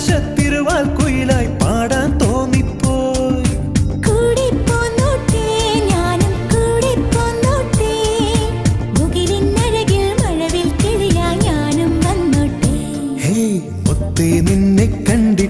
ആകാശത്തിരുവാൽ കുയിലായി പാടാൻ തോന്നിപ്പോയി. കൂടെ പോന്നോട്ടെ ഞാനും കൂടെ പോന്നോട്ടെ, മുകിലിനഴകിൽ മഴവിൽ കിളിയാ ഞാനും വന്നോട്ടെ. ഹേ മുത്തേ നിന്നെ കണ്ടി